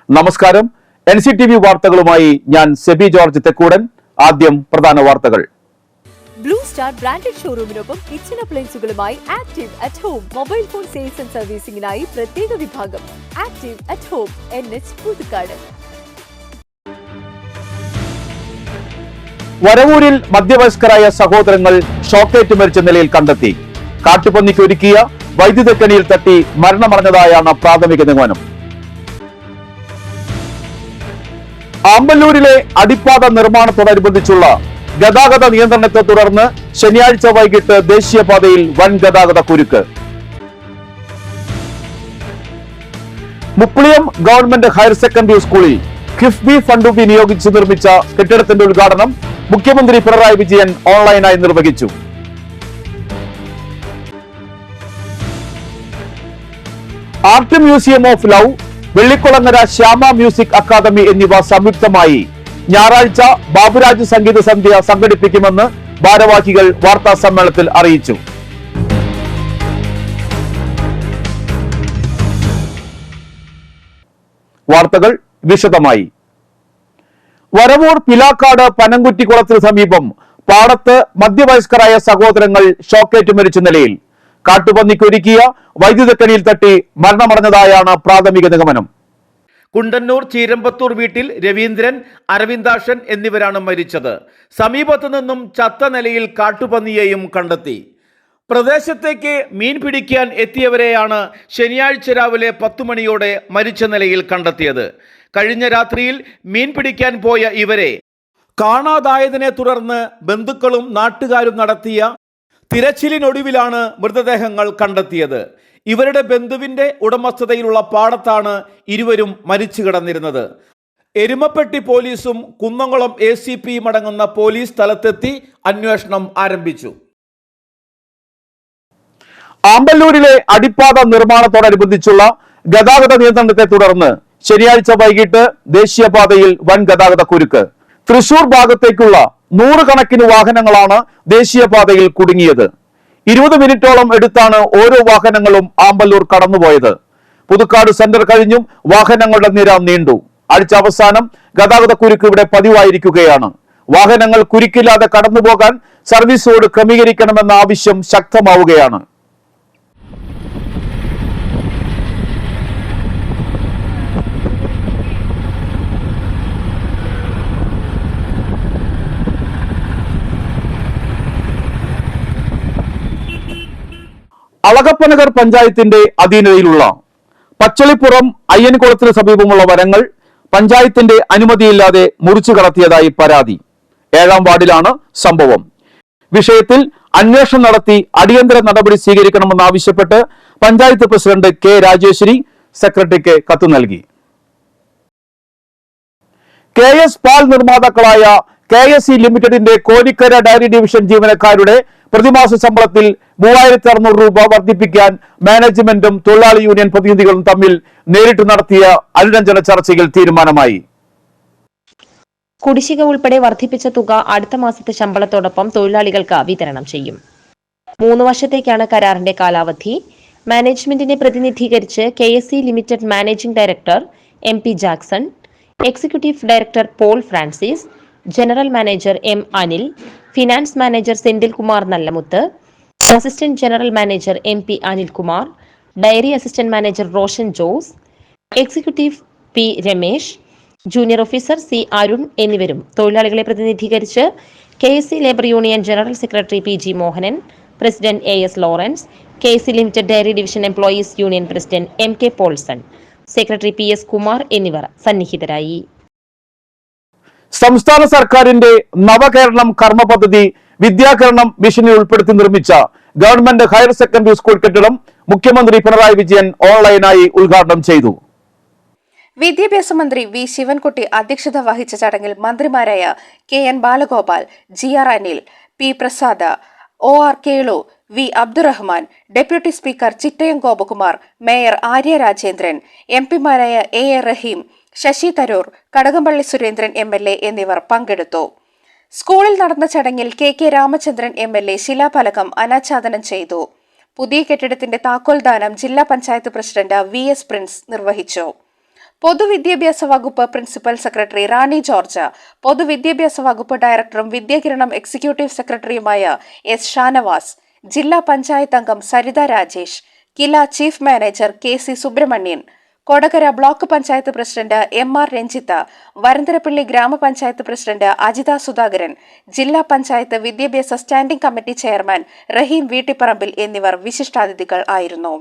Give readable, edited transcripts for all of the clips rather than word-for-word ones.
നമസ്കാരം. NCTV വാർത്തകളുമായി ഞാൻ സെബി ജോർജ് തെക്കൂടൻ. ആദ്യം പ്രധാന വാർത്തകൾ. ബ്ലൂ സ്റ്റാർ ബ്രാൻഡഡ് ഷോറൂമിനൊപ്പം കിച്ചൺ അപ്ലയൻസുകളുമായി active at home mobile phone sales and സർവീസിംഗിനായി പ്രത്യേക വിഭാഗം active at home NH Puthukkad. വരവൂരിൽ മധ്യവയസ്കരായ സഹോദരങ്ങൾ ഷോക്കേറ്റ് മരിച്ച നിലയിൽ കണ്ടെത്തി. കാട്ടുപന്നിക്ക് ഒരുക്കിയ വൈദ്യുതക്കണിയിൽ തട്ടി മരണമടഞ്ഞതായാണ് പ്രാഥമിക നിഗമനം. ആമ്പല്ലൂരിലെ അടിപ്പാത നിർമ്മാണത്തോടനുബന്ധിച്ചുള്ള ഗതാഗത നിയന്ത്രണത്തെ തുടർന്ന് ശനിയാഴ്ച വൈകിട്ട് ദേശീയപാതയിൽ വൻ ഗതാഗത കുരുക്ക്. മുപ്ലിയം ഗവൺമെന്റ് ഹയർ സെക്കൻഡറി സ്കൂളിൽ കിഫ്ബി ഫണ്ട് വിനിയോഗിച്ച് നിർമ്മിച്ച കെട്ടിടത്തിന്റെ ഉദ്ഘാടനം മുഖ്യമന്ത്രി പിണറായി വിജയൻ ഓൺലൈനായി നിർവഹിച്ചു. Art museum of love, Vellikulangara Shyama music academy എന്നിവ സംയുക്തമായി ഞായറാഴ്ച ബാബുരാജ് സംഗീത സന്ധ്യ സംഘടിപ്പിക്കുമെന്ന് ഭാരവാഹികൾ വാർത്താ സമ്മേളനത്തിൽ അറിയിച്ചു. വാർത്തകൾ വിശദമായി. വരവൂർ പിലാക്കാട് പനംകുറ്റിക്കുളത്തിന് സമീപം പാടത്ത് മധ്യവയസ്കരായ സഹോദരങ്ങൾ ഷോക്കേറ്റ് മരിച്ച നിലയിൽ. കാട്ടുപന്നിക്കൊരുക്കിയ വൈദ്യുതക്കണിയിൽ തട്ടി മരണമടഞ്ഞതായാണ് പ്രാഥമിക നിഗമനം. കുണ്ടന്നൂർ ചീരമ്പത്തൂർ വീട്ടിൽ രവീന്ദ്രൻ, അരവിന്ദാക്ഷൻ എന്നിവരാണ് മരിച്ചത്. സമീപത്തു നിന്നും ചത്ത നിലയിൽ കാട്ടുപന്നിയെയും കണ്ടെത്തി. പ്രദേശത്തേക്ക് മീൻ പിടിക്കാൻ എത്തിയവരെയാണ് ശനിയാഴ്ച രാവിലെ 10 മണിയോടെ മരിച്ച നിലയിൽ കണ്ടെത്തിയത്. കഴിഞ്ഞ രാത്രിയിൽ മീൻ പിടിക്കാൻ പോയ ഇവരെ കാണാതായതിനെ തുടർന്ന് ബന്ധുക്കളും നാട്ടുകാരും നടത്തിയ തിരച്ചിലിനൊടുവിലാണ് മൃതദേഹങ്ങൾ കണ്ടെത്തിയത്. ഇവരുടെ ബന്ധുവിന്റെ ഉടമസ്ഥതയിലുള്ള പാടത്താണ് ഇരുവരും മരിച്ചു കിടന്നിരുന്നത്. എരുമപ്പെട്ടി പോലീസും കുന്നംകുളം ACPയും അടങ്ങുന്ന പോലീസ് സ്ഥലത്തെത്തി അന്വേഷണം ആരംഭിച്ചു. ആമ്പല്ലൂരിലെ അടിപ്പാത നിർമ്മാണത്തോടനുബന്ധിച്ചുള്ള ഗതാഗത നിയന്ത്രണത്തെ തുടർന്ന് ശനിയാഴ്ച വൈകിട്ട് ദേശീയപാതയിൽ വൻ ഗതാഗത കുരുക്ക്. തൃശൂർ ഭാഗത്തേക്കുള്ള 100 കണക്കിന് വാഹനങ്ങളാണ് ദേശീയപാതയിൽ കുടുങ്ങിയത്. 20 മിനിറ്റോളം എടുത്താണ് ഓരോ വാഹനങ്ങളും ആമ്പല്ലൂർ കടന്നുപോയത്. പുതുക്കാട് സെന്റർ കഴിഞ്ഞും വാഹനങ്ങളുടെ നിര നീണ്ടു. ആഴ്ച അവസാനം ഗതാഗത കുരുക്ക് ഇവിടെ പതിവായിരിക്കുകയാണ്. വാഹനങ്ങൾ കുരുക്കില്ലാതെ കടന്നുപോകാൻ സർവീസ് റോഡ് ക്രമീകരിക്കണമെന്ന ആവശ്യം ശക്തമാവുകയാണ്. അളകപ്പനഗർ പഞ്ചായത്തിന്റെ അധീനതയിലുള്ള പച്ചളിപ്പുറം അയ്യൻകുളത്തിന് സമീപമുള്ള വനങ്ങൾ പഞ്ചായത്തിന്റെ അനുമതിയില്ലാതെ മുറിച്ചു കടത്തിയതായി പരാതി. 7-ാം വാർഡിലാണ് സംഭവം. വിഷയത്തിൽ അന്വേഷണം നടത്തി അടിയന്തര നടപടി സ്വീകരിക്കണമെന്നാവശ്യപ്പെട്ട് പഞ്ചായത്ത് പ്രസിഡന്റ് K. രാജേശ്വരി സെക്രട്ടറിക്ക് കത്ത് നൽകി. KS പാൽ നിർമ്മാതാക്കളായ KSE ലിമിറ്റഡിന്റെ കോരിക്കര ഡയറി ഡിവിഷൻ ജീവനക്കാരുടെ പ്രതിമാസ ശമ്പളത്തിൽ 3600 രൂപ വർദ്ധിപ്പിക്കാൻ മാനേജ്മെന്റും തൊഴിലാളി യൂണിയൻ പ്രതിനിധികളും തമ്മിൽ നേരിട്ട് നടത്തിയ അനുരഞ്ജന ചർച്ചയിൽ തീരുമാനമായി. കുടിശ്ശിക ഉൾപ്പെടെ വർദ്ധിപ്പിച്ച തുക അടുത്ത മാസത്തെ ശമ്പളത്തോടൊപ്പം തൊഴിലാളികൾക്ക് വിതരണം ചെയ്യും. 3 വർഷത്തേക്കാണ് കരാറിന്റെ കാലാവധി. മാനേജ്മെന്റിനെ പ്രതിനിധീകരിച്ച് KSE limited managing director MP Jackson, executive director Paul Francis, general manager M. Anil, finance manager Senthilkumar Nallamuthu, assistant general manager MP Anilkumar, dairy assistant manager Roshan Jose, executive P. Ramesh, junior officer C. Arun എന്നിവരും തൊഴിലാളികളെ പ്രതിനിധീകരിച്ച് KSE labour union general secretary PG Mohanan, president AS Lawrence, KSE limited dairy division employees union president MK Paulson, secretary PS Kumar എന്നിവർ സന്നിഹിതരായി. സംസ്ഥാന സർക്കാരിന്റെ നവകേരളം കർമ്മ പദ്ധതി വിദ്യാകരണം മിഷനിൽ ഉൾപ്പെടുത്തി നിർമ്മിച്ച ഗവൺമെന്റ് ഹയർ സെക്കൻഡറി സ്കൂൾ കെട്ടിടം മുഖ്യമന്ത്രി പിണറായി വിജയൻ ഓൺലൈനായി ഉദ്ഘാടനം ചെയ്തു. വിദ്യാഭ്യാസ മന്ത്രി V. ശിവൻകുട്ടി അധ്യക്ഷത വഹിച്ച ചടങ്ങിൽ മന്ത്രിമാരായ KN Balagopal, GR Anil, P. Prasad, OR Kelu, V. Abdurahman, deputy speaker Chittayam Gopakumar, mayor Arya Rajendran, MP മാരായ A. റഹീം, ശശി തരൂർ, കടകംപള്ളി സുരേന്ദ്രൻ MLA എന്നിവർ പങ്കെടുത്തു. സ്കൂളിൽ നടന്ന ചടങ്ങിൽ KK രാമചന്ദ്രൻ MLA ശിലാഫലകം അനാച്ഛാദനം ചെയ്തു. പുതിയ കെട്ടിടത്തിന്റെ താക്കോൽദാനം ജില്ലാ പഞ്ചായത്ത് പ്രസിഡന്റ് VS പ്രിൻസ് നിർവഹിച്ചു. പൊതുവിദ്യാഭ്യാസ വകുപ്പ് പ്രിൻസിപ്പൽ സെക്രട്ടറി റാണി ജോർജ്, പൊതുവിദ്യാഭ്യാസ വകുപ്പ് ഡയറക്ടറും വിദ്യാകിരണം എക്സിക്യൂട്ടീവ് സെക്രട്ടറിയുമായ എസ് ഷാനവാസ്, ജില്ലാ പഞ്ചായത്ത് അംഗം Saritha Rajesh, Kila chief manager KC Subrahmanyan, Kodakara block panchayat president MR Ranjitha, Varantharappilly grama panchayat president Ajitha Sudhakaran, ജില്ലാ പഞ്ചായത്ത് വിദ്യാഭ്യാസ standing committee chairman Raheem Veettipparambil എന്നിവർ വിശിഷ്ടാതിഥികൾ ആയിരുന്നു.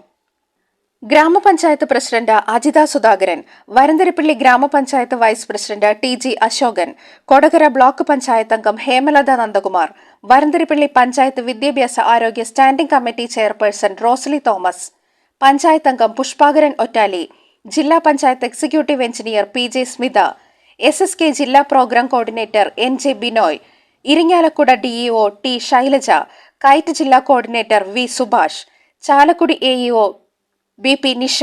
Grama panchayat president Ajitha Sudhakaran, Varantharappilly grama panchayat vice president TG Ashokan, Kodakara block panchayat അംഗം ഹേമലത നന്ദകുമാർ, വരന്തരപ്പള്ളി പഞ്ചായത്ത് വിദ്യാഭ്യാസ ആരോഗ്യ standing committee chairperson Rosly Thomas, panchayat അംഗം പുഷ്പാകരൻ ഒറ്റാലി, ജില്ലാ panchayat executive engineer PJ Smitha, SSK ജില്ലാ programme coordinator NJ Binoy, Irinjalakuda DEO T Shailaja, KITE ജില്ലാ coordinator V Subhash, Chalakudy AEO BP Nisha,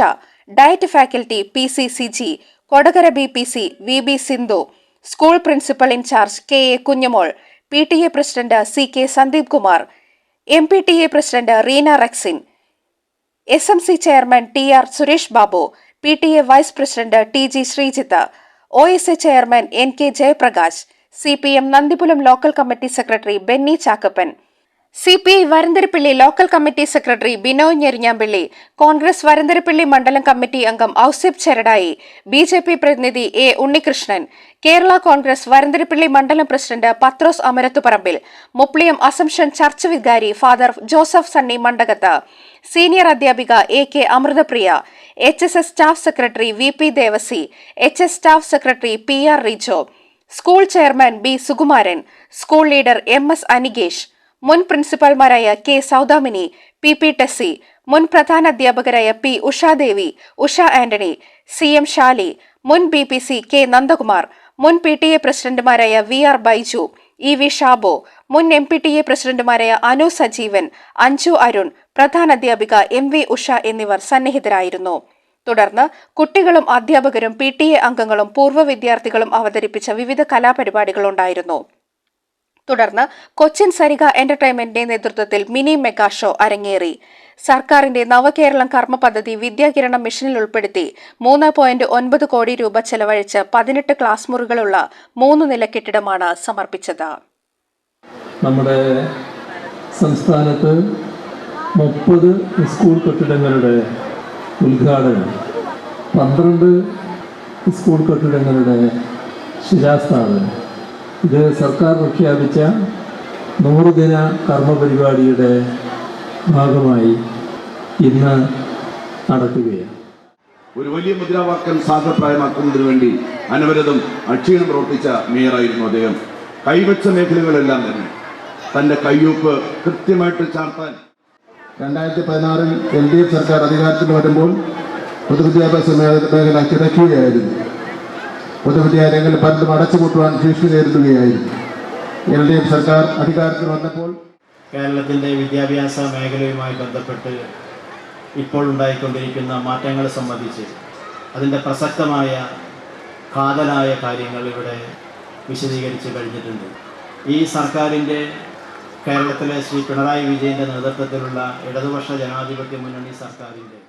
DIET faculty PC Siji, Kodakara BPC VB Sindhu, school principal in charge KA Kunjamol, PTA president CK Sandeep Kumar, MPTA president Reena Rexin, SMC chairman TR Suresh Babu, PTA vice president TG ശ്രീജിത്ത്, OSA chairman NK Jayaprakash, CPM Nandipuram local committee secretary Benny Chakkappan, CPI Varantharappilly local committee secretary Binoy Njerinjampally, Congress Varantharappilly മണ്ഡലം committee അംഗം Ausif Cheradai, BJP പ്രതിനിധി A Unnikrishnan, Kerala Congress Varantharappilly മണ്ഡലം president Pathrose Amarathuparambil, Mupliyam Assumption church വികാരി father Joseph Sunny Mandakath, senior അധ്യാപിക AK Amrithapriya, HSS staff secretary VP Devasi, HS staff secretary PR Rijo, school chairman B Sukumaran, school leader MS Anikesh, മുൻ പ്രിൻസിപ്പൽമാരായ K Saudamini, PP Tessy, മുൻ പ്രധാന അധ്യാപകരായ P ഉഷാദേവി, ഉഷ ആന്റണി, CM ഷാലി, മുൻ BPC K നന്ദകുമാർ, മുൻ PTA പ്രസിഡന്റുമാരായ VR ബൈജു, EV ഷാബോ, മുൻ MPTA പ്രസിഡന്റുമാരായ അനു സജീവൻ, അഞ്ജു അരുൺ, പ്രധാന അധ്യാപിക MV ഉഷ എന്നിവർ സന്നിഹിതരായിരുന്നു. തുടർന്ന് കുട്ടികളും അധ്യാപകരും PTA അംഗങ്ങളും പൂർവ്വ വിദ്യാർത്ഥികളും അവതരിപ്പിച്ച വിവിധ കലാപരിപാടികളുണ്ടായിരുന്നു. തുടർന്ന് കൊച്ചിൻ സരിക എന്റർടൈൻമെന്റിന്റെ നേതൃത്വത്തിൽ മിനി മെഗാ ഷോ അരങ്ങേറി. സർക്കാരിന്റെ നവകേരളം കർമ്മ പദ്ധതി വിദ്യാകിരണം മിഷനിൽ ഉൾപ്പെടുത്തി 3.9 കോടി രൂപ ചെലവഴിച്ച് 18 ക്ലാസ് മുറികളുള്ള 3 നില കെട്ടിടമാണ് സമർപ്പിച്ചത്. നമ്മുടെ സംസ്ഥാനത്ത് 30 സ്കൂൾ കെട്ടിടങ്ങളുടെ ഉദ്ഘാടനം, 12 സ്കൂൾ കെട്ടിടങ്ങളുടെ ശിലാസ്ഥാപനം, ഇത് സർക്കാർ പ്രഖ്യാപിച്ച 100 ദിന കർമ്മ പരിപാടിയുടെ ഭാഗമായി ഇന്ന് നടക്കുകയാണ്. ഒരു വലിയ മുദ്രാവാക്യം സാധ്യപ്രായമാക്കുന്നതിന് വേണ്ടി അനവരതം അക്ഷീണം പ്രവർത്തിച്ച മേയറായിരുന്നു അദ്ദേഹം. കൈവച്ച മേഖലകളെല്ലാം തന്നെ തൻ്റെ കയ്യൊപ്പ് കൃത്യമായിട്ട് ചാർത്താൻ 2016 LDF സർക്കാർ അധികാരത്തിൽ വരുമ്പോൾ പൊതുവിദ്യാഭ്യാസ മേഖല കിടക്കുകയായിരുന്നു. പൊതുവിദ്യാലയങ്ങൾ പലതും അടച്ചുപൂട്ടുവാൻ ഭീഷണി നേരിടുകയായിരുന്നു. LDF സർക്കാർ അധികാരത്തിൽ വന്നപ്പോൾ കേരളത്തിൻ്റെ വിദ്യാഭ്യാസ മേഖലയുമായി ബന്ധപ്പെട്ട് ഇപ്പോൾ ഉണ്ടായിക്കൊണ്ടിരിക്കുന്ന മാറ്റങ്ങളെ സംബന്ധിച്ച് അതിൻ്റെ പ്രസക്തമായ കാതലായ കാര്യങ്ങൾ ഇവിടെ വിശദീകരിച്ച് കഴിഞ്ഞിട്ടുണ്ട്. ഈ സർക്കാരിൻ്റെ, കേരളത്തിലെ ശ്രീ പിണറായി വിജയൻ്റെ നേതൃത്വത്തിലുള്ള ഇടതുപക്ഷ ജനാധിപത്യ മുന്നണി സർക്കാരിൻ്റെ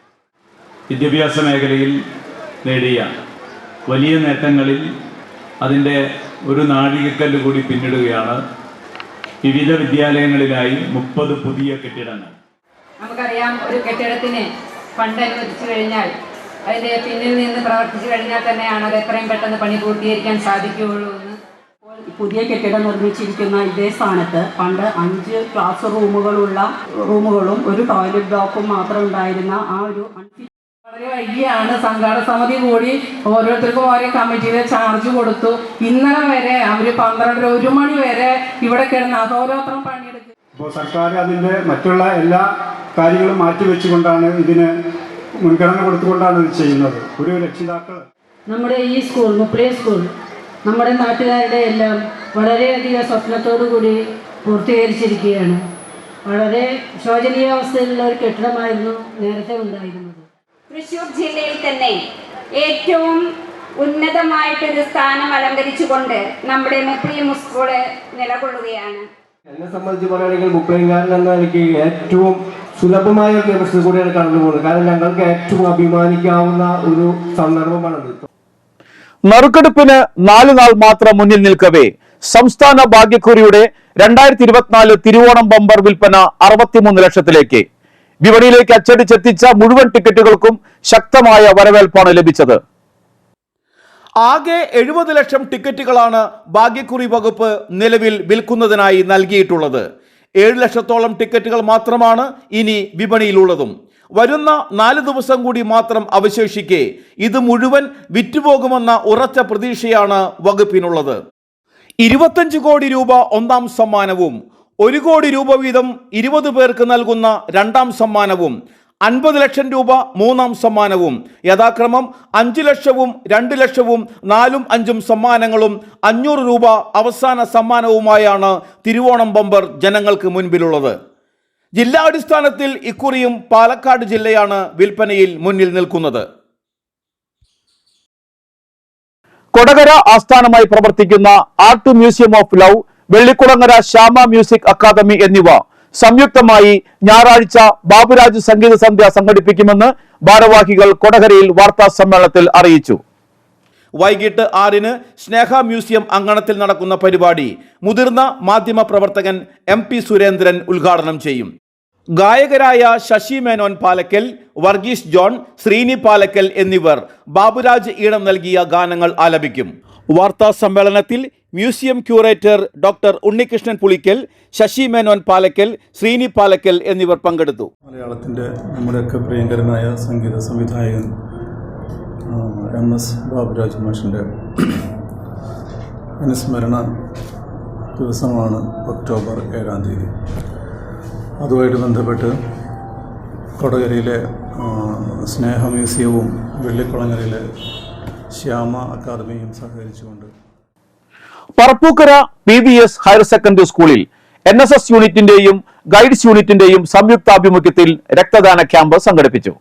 വിദ്യാഭ്യാസ മേഖലയിൽ നേടിയ വലിയ നേട്ടങ്ങളിൽ അതിൻ്റെ ഒരു നാഴികക്കല്ല് കൂടി പിന്നിടുകയാണ് വിവിധ വിദ്യാലയങ്ങളിലായി 30 പുതിയ കെട്ടിടങ്ങൾ. നമുക്കറിയാം, ഒരു കെട്ടിടത്തിന് ഫണ്ട് അനുവദിച്ചു കഴിഞ്ഞാൽ അതിൻ്റെ പിന്നിൽ നിന്ന് പ്രവർത്തിച്ചു കഴിഞ്ഞാൽ തന്നെയാണ് അത് എത്രയും പെട്ടെന്ന് പണി പൂർത്തീകരിക്കാൻ സാധിക്കുകയുള്ളൂ എന്ന്. പുതിയ കെട്ടിടം നിർമ്മിച്ചിരിക്കുന്ന ഇതേ സ്ഥാനത്ത് പണ്ട് 5 ക്ലാസ് റൂമുകളും ഒരു ടോയ്ലറ്റ് ബ്ലോക്കും മാത്രം ഉണ്ടായിരുന്ന ആ ഒരു വളരെ വൈകിയാണ് സംഘാടക സമിതി കൂടി ഓരോരുത്തർക്കും ഓരോ കമ്മിറ്റിയിലെ ചാർജ് കൊടുത്തു. ഇന്നലെ വരെ അവർ 12-1 മണി വരെ ഇവിടെ കിടന്ന് അഹോരാത്രം പണിയെടുക്കും. ഇപ്പോൾ സർക്കാർ അതിൻ്റെ മറ്റുള്ള എല്ലാ കാര്യങ്ങളും മാറ്റിവെച്ചുകൊണ്ടാണ് ഇതിന് മുൻഗണന കൊടുത്തുകൊണ്ടാണ് ഇത് ചെയ്യുന്നത്. ഒരു രക്ഷിതാക്കൾ നമ്മുടെ ഈ സ്കൂൾ, മുപ്ലിയം സ്കൂൾ, നമ്മുടെ നാട്ടുകാരുടെ എല്ലാം വളരെയധികം സ്വപ്നത്തോടു കൂടി പൂർത്തീകരിച്ചിരിക്കുകയാണ്. വളരെ ശോചനീയാവസ്ഥയിലുള്ള ഒരു കെട്ടിടമായിരുന്നു നേരത്തെ ഉണ്ടായിരുന്നത്. തൃശ്ശൂർ ജില്ലയിൽ തന്നെ ഏറ്റവും ഉന്നതമായിട്ടൊരു സ്ഥാനം അലങ്കരിച്ചുകൊണ്ട് നമ്മുടെ മുപ്ലിയം സ്കൂള് നിലകൊള്ളുകയാണ്. എന്നെ സംബന്ധിച്ച് പറയുകയാണെങ്കിൽ മുപ്ലിയംകാരൻ എന്ന എനിക്ക് ഏറ്റവും സുലഭമായ ഒരു നിമിഷത്തിൽ കൂടിയാണ് കടന്നു പോകുന്നത്. കാരണം ഞങ്ങൾക്ക് ഏറ്റവും അഭിമാനിക്കാവുന്ന ഒരു സന്ദർഭമാണത്. നറുക്കെടുപ്പിന് 4 നാൾ മാത്രം മുന്നിൽ നിൽക്കവേ സംസ്ഥാന ഭാഗ്യക്കുറിയുടെ 2024 തിരുവോണം ബമ്പർ വിൽപ്പന 63 ലക്ഷത്തിലേക്ക്. വിപണിയിലേക്ക് അച്ചടിച്ചെത്തിച്ച മുഴുവൻ ടിക്കറ്റുകൾക്കും ശക്തമായ വരവേൽപ്പാണ് ലഭിച്ചത്. ആകെ 70 ലക്ഷം ടിക്കറ്റുകളാണ് ഭാഗ്യക്കുറി വകുപ്പ് നിലവിൽ വിൽക്കുന്നതിനായി നൽകിയിട്ടുള്ളത്. 7 ലക്ഷത്തോളം ടിക്കറ്റുകൾ മാത്രമാണ് ഇനി വിപണിയിലുള്ളതും. വരുന്ന 4 ദിവസം കൂടി മാത്രം അവശേഷിക്കെ ഇത് മുഴുവൻ വിറ്റുപോകുമെന്ന ഉറച്ച പ്രതീക്ഷയാണ് വകുപ്പിനുള്ളത്. 25 കോടി രൂപ ഒന്നാം സമ്മാനവും 1 കോടി രൂപ വീതം 20 പേർക്ക് നൽകുന്ന രണ്ടാം സമ്മാനവും 50 ലക്ഷം രൂപ മൂന്നാം സമ്മാനവും യഥാക്രമം 5 ലക്ഷവും 2 ലക്ഷവും 4ഉം 5ഉം സമ്മാനങ്ങളും 500 രൂപ അവസാന സമ്മാനവുമായാണ് തിരുവോണം ബമ്പർ ജനങ്ങൾക്ക് മുൻപിലുള്ളത്. ജില്ലാടിസ്ഥാനത്തിൽ ഇക്കുറിയും പാലക്കാട് ജില്ലയാണ് വിൽപ്പനയിൽ മുന്നിൽ നിൽക്കുന്നത്. കൊടകര ആസ്ഥാനമായി പ്രവർത്തിക്കുന്ന art museum of love, Vellikulangara Shyama music academy എന്നിവ സംയുക്തമായി ഞായറാഴ്ച ബാബുരാജ് സംഗീത സന്ധ്യ സംഘടിപ്പിക്കുമെന്ന് ഭാരവാഹികൾ കൊടകരയിൽ വാർത്താ സമ്മേളനത്തിൽ അറിയിച്ചു. വൈകിട്ട് 6-ന് സ്നേഹ മ്യൂസിയം അങ്കണത്തിൽ നടക്കുന്ന പരിപാടി മുതിർന്ന മാധ്യമ പ്രവർത്തകൻ MP സുരേന്ദ്രൻ ഉദ്ഘാടനം ചെയ്യും. ഗായകരായ ശശി മേനോൻ പാലക്കൽ, വർഗീസ് ജോൺ, ശ്രീനി പാലക്കൽ എന്നിവർ ബാബുരാജ് ഈണം നൽകിയ ഗാനങ്ങൾ ആലപിക്കും. വാർത്താ സമ്മേളനത്തിൽ museum curator doctor Unnikrishnan Pulikkal, Shashi Menon Palakkal, Sreeni Palakkal എന്നിവർ പങ്കെടുത്തു. മലയാളത്തിൻ്റെ നമ്മുടെയൊക്കെ പ്രിയങ്കരനായ സംഗീത സംവിധായകൻ MS ബാബുരാജ് മാഷിൻ്റെ അനുസ്മരണ ദിവസമാണ് ഒക്ടോബർ 7-ാം തീയതി. അതുമായിട്ട് ബന്ധപ്പെട്ട് കൊടകരയിലെ സ്നേഹ മ്യൂസിയവും വെള്ളിക്കുളങ്ങരയിലെ ശ്യാമ അക്കാദമിയും സഹകരിച്ചുകൊണ്ട് പറപ്പൂക്കര PVS ഹയർ സെക്കൻഡറി സ്കൂളിൽ NSS യൂണിറ്റിന്റെയും ഗൈഡ്സ് യൂണിറ്റിന്റെയും സംയുക്താഭിമുഖ്യത്തിൽ രക്തദാന ക്യാമ്പ് സംഘടിപ്പിച്ചു.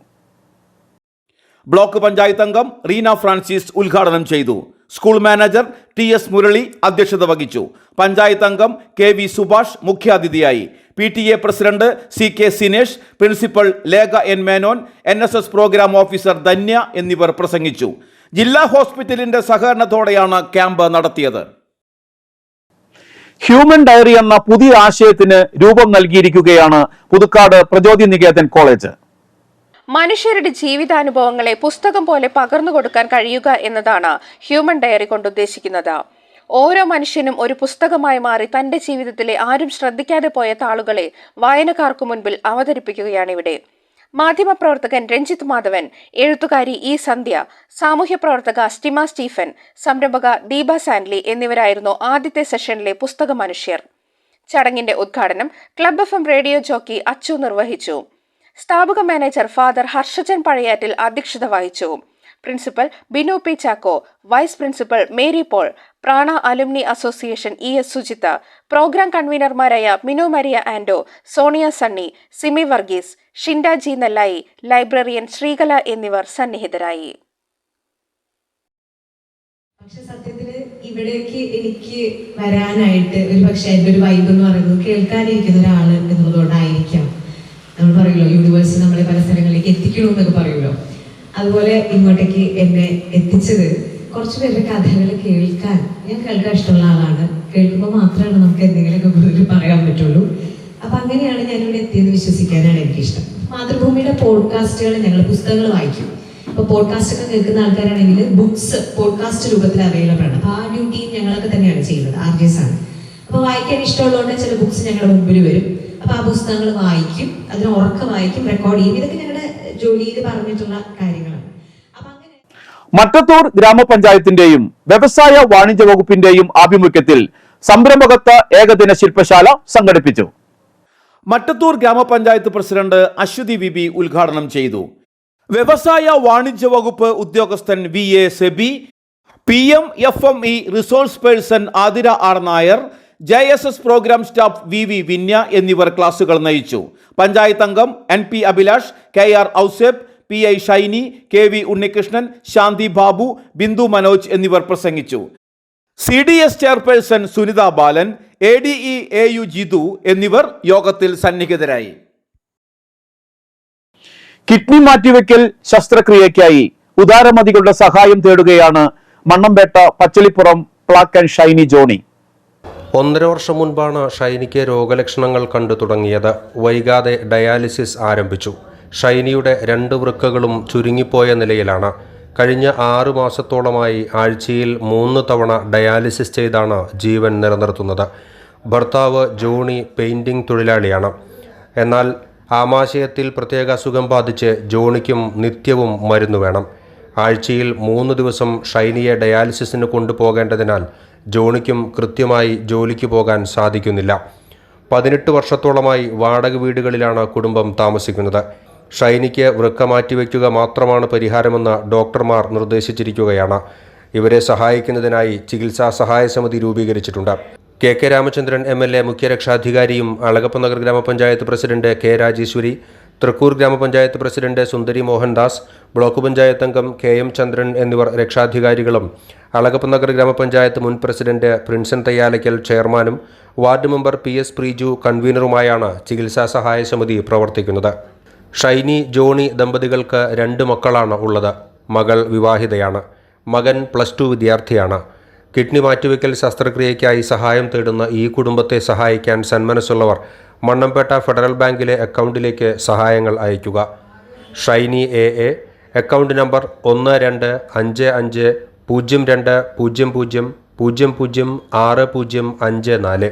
ബ്ലോക്ക് പഞ്ചായത്ത് അംഗം റീന ഫ്രാൻസിസ് ഉദ്ഘാടനം ചെയ്തു. സ്കൂൾ മാനേജർ TS മുരളി അധ്യക്ഷത വഹിച്ചു. പഞ്ചായത്ത് അംഗം KV സുഭാഷ് മുഖ്യാതിഥിയായി. PTA president CK Sinesh, principal Lekha N Menon, NSS programme officer Dhanya എന്നിവർ പ്രസംഗിച്ചു. ജില്ലാ ഹോസ്പിറ്റലിന്റെ സഹകരണത്തോടെയാണ് ക്യാമ്പ് നടത്തിയത്. ഹ്യൂമൻ ഡയറി എന്ന പുതിയ ആശയത്തിന് രൂപം നൽകിയിരിക്കുകയാണ് പുതുക്കാട് പ്രചോദി നികേതൻ കോളേജ്. മനുഷ്യരുടെ ജീവിതാനുഭവങ്ങളെ പുസ്തകം പോലെ പകർന്നു കൊടുക്കാൻ കഴിയുക എന്നതാണ് ഹ്യൂമൻ ഡയറി കൊണ്ട് ഉദ്ദേശിക്കുന്നത്. ഓരോ മനുഷ്യനും ഒരു പുസ്തകമായി മാറി തന്റെ ജീവിതത്തിലെ ആരും ശ്രദ്ധിക്കാതെ പോയ താളുകളെ വായനക്കാർക്ക് മുൻപിൽ അവതരിപ്പിക്കുകയാണിവിടെ. മാധ്യമപ്രവർത്തകൻ രഞ്ജിത്ത് മാധവൻ, എഴുത്തുകാരി E സന്ധ്യ, സാമൂഹ്യ പ്രവർത്തക സ്റ്റിമ സ്റ്റീഫൻ, സംരംഭക ദീപ സാൻലി എന്നിവരായിരുന്നു ആദ്യത്തെ സെഷനിലെ പുസ്തക മനുഷ്യർ. ചടങ്ങിന്റെ ഉദ്ഘാടനം club FM radio jockey Achu നിർവഹിച്ചു. സ്ഥാപക മാനേജർ ഫാദർ ഹർഷജൻ പഴയാറ്റിൽ അധ്യക്ഷത വഹിച്ചു. Principal Binu P Chacko, vice principal Mary Paul, Prana alumni association ES Sujitha, programme കൺവീനർമാരായ Minu Maria Ando, Sonia Sunny, Simi Varghese, Shinda G Nellayi, librarian Sreekala എന്നിവർ സന്നിഹിതരായി. പക്ഷെ സത്യത്തില് ഇവിടേക്ക് എനിക്ക് വരാനായിട്ട് ഒരു പക്ഷെ എൻ്റെ ഒരു വൈബ് എന്ന് പറയുന്നത് കേൾക്കാനിരിക്കുന്ന ഒരാള് എന്നുള്ളതുകൊണ്ടായിരിക്കാം. നമ്മൾ പറയുമല്ലോ യൂണിവേഴ്സ് നമ്മളെ പല സ്ഥലങ്ങളിലേക്ക് എത്തിക്കണമെന്നൊക്കെ പറയുമല്ലോ. അതുപോലെ ഇങ്ങോട്ടേക്ക് എന്നെ എത്തിച്ചത് കുറച്ച് പേരുടെ കഥകൾ കേൾക്കാൻ. ഞാൻ കേൾക്കാൻ ഇഷ്ടമുള്ള ആളാണ്. കേൾക്കുമ്പോൾ മാത്രമാണ് നമുക്ക് എന്തെങ്കിലുമൊക്കെ കൂടുതൽ പറയാൻ പറ്റുള്ളൂ. അപ്പം അങ്ങനെയാണ് ഞാനിവിടെ എത്തിയെന്ന് വിശ്വസിക്കാനാണ് എനിക്കിഷ്ടം. മാതൃഭൂമിയുടെ പോഡ്കാസ്റ്റുകൾ ഞങ്ങൾ പുസ്തകങ്ങൾ വായിക്കും. ഇപ്പോൾ പോഡ്കാസ്റ്റ് ഒക്കെ കേൾക്കുന്ന ആൾക്കാരാണെങ്കിൽ ബുക്സ് പോഡ്കാസ്റ്റ് രൂപത്തിൽ അവൈലബിൾ ആണ്. അപ്പോൾ ആ ഡ്യൂട്ടിയും ഞങ്ങളൊക്കെ തന്നെയാണ് ചെയ്യുന്നത്, RJs ആണ്. അപ്പോൾ വായിക്കാൻ ഇഷ്ടമുള്ളതുകൊണ്ട് ചില ബുക്സ് ഞങ്ങളുടെ മുമ്പിൽ വരും. അപ്പോൾ ആ പുസ്തകങ്ങൾ വായിക്കും, അതിന് ഉറക്കം വായിക്കും, റെക്കോർഡ് ചെയ്യും. ഇതൊക്കെ ഞങ്ങളുടെ ജോലിയിൽ പറഞ്ഞിട്ടുള്ള കാര്യങ്ങളാണ്. മറ്റത്തൂർ ഗ്രാമപഞ്ചായത്തിന്റെയും വ്യവസായ വാണിജ്യ വകുപ്പിന്റെയും ആഭിമുഖ്യത്തിൽ സംരംഭകത്വ ഏകദിന ശില്പശാല സംഘടിപ്പിച്ചു. മറ്റത്തൂർ ഗ്രാമപഞ്ചായത്ത് പ്രസിഡന്റ് അശ്വതി VB ഉദ്ഘാടനം ചെയ്തു. വ്യവസായ വാണിജ്യ വകുപ്പ് ഉദ്യോഗസ്ഥൻ VA Seby, PM-FME resource person Athira R Nair, JSS programme staff VV Vinya എന്നിവർ ക്ലാസുകൾ നയിച്ചു. പഞ്ചായത്ത് അംഗം NP Abhilash, KR Ouseph, PI Shiny, KV Unnikrishnan, ശാന്തി ബാബു, ബിന്ദു മനോജ് എന്നിവർ പ്രസംഗിച്ചു. CDS chairperson Sunitha Balan, ADE AU Jithu എന്നിവർ യോഗത്തിൽ സന്നിഹിതരായി. കിഡ്നി മാറ്റിവെക്കൽ ശസ്ത്രക്രിയയ്ക്കായി ഉദാരമതികളുടെ സഹായം തേടുകയാണ് മണ്ണമ്പേട്ട പച്ചളിപ്പുറം പ്ലാക്ക് ആൻഡ് ഷൈനി ജോണി. 1.5 വർഷം മുൻപാണ് ഷൈനിക്ക് രോഗലക്ഷണങ്ങൾ കണ്ടു തുടങ്ങിയത്. വൈകാതെ ഡയാലിസിസ് ആരംഭിച്ചു. ഷൈനിയുടെ 2 വൃക്കകളും ചുരുങ്ങിപ്പോയ നിലയിലാണ്. കഴിഞ്ഞ 6 മാസത്തോളമായി ആഴ്ചയിൽ 3 തവണ ഡയാലിസിസ് ചെയ്താണ് ജീവൻ നിലനിർത്തുന്നത്. ഭർത്താവ് ജോണി പെയിന്റിംഗ് തൊഴിലാളിയാണ്. എന്നാൽ ആമാശയത്തിൽ പ്രത്യേക അസുഖം ബാധിച്ച് ജോണിക്കും നിത്യവും മരുന്ന് വേണം. ആഴ്ചയിൽ 3 ദിവസം ഷൈനിയെ ഡയാലിസിസിന് കൊണ്ടുപോകേണ്ടതിനാൽ ജോണിക്കും കൃത്യമായി ജോലിക്ക് പോകാൻ സാധിക്കുന്നില്ല. 18 വർഷത്തോളമായി വാടക വീടുകളിലാണ് കുടുംബം താമസിക്കുന്നത്. ഷൈനിക്ക് വൃക്ക മാറ്റിവെക്കുക മാത്രമാണ് പരിഹാരമെന്ന് ഡോക്ടർമാർ നിർദ്ദേശിച്ചിരിക്കുകയാണ്. ഇവരെ സഹായിക്കുന്നതിനായി ചികിത്സാ സഹായ സമിതി രൂപീകരിച്ചിട്ടുണ്ട്. കെ രാമചന്ദ്രൻ MLA മുഖ്യരക്ഷാധികാരിയും അളഗപ്പ നഗർ ഗ്രാമപഞ്ചായത്ത് പ്രസിഡന്റ് K രാജേശ്വരി, തൃക്കൂർ ഗ്രാമപഞ്ചായത്ത് പ്രസിഡന്റ് സുന്ദരി മോഹൻദാസ്, ബ്ലോക്ക് പഞ്ചായത്ത് അംഗം KM ചന്ദ്രൻ എന്നിവർ രക്ഷാധികാരികളും അളഗപ്പ നഗർ ഗ്രാമപഞ്ചായത്ത് മുൻ പ്രസിഡന്റ് പ്രിൻസൻ തയ്യാലയ്ക്കൽ ചെയർമാനും വാർഡ് മെമ്പർ PS പ്രീജു കൺവീനറുമായാണ് ചികിത്സാ സഹായ സമിതി പ്രവർത്തിക്കുന്നത്. ഷൈനി ജോണി ദമ്പതികൾക്ക് 2 മക്കളാണ് ഉള്ളത്. മകൾ വിവാഹിതയാണ്. മകൻ +2 വിദ്യാർത്ഥിയാണ്. കിഡ്നി മാറ്റിവെക്കൽ ശസ്ത്രക്രിയയ്ക്കായി സഹായം തേടുന്ന ഈ കുടുംബത്തെ സഹായിക്കാൻ സന്മനസ്സുള്ളവർ മണ്ണമ്പേട്ട ഫെഡറൽ ബാങ്കിലെ അക്കൗണ്ടിലേക്ക് സഹായങ്ങൾ അയയ്ക്കുക. Shiny AA, account number 12550200006054,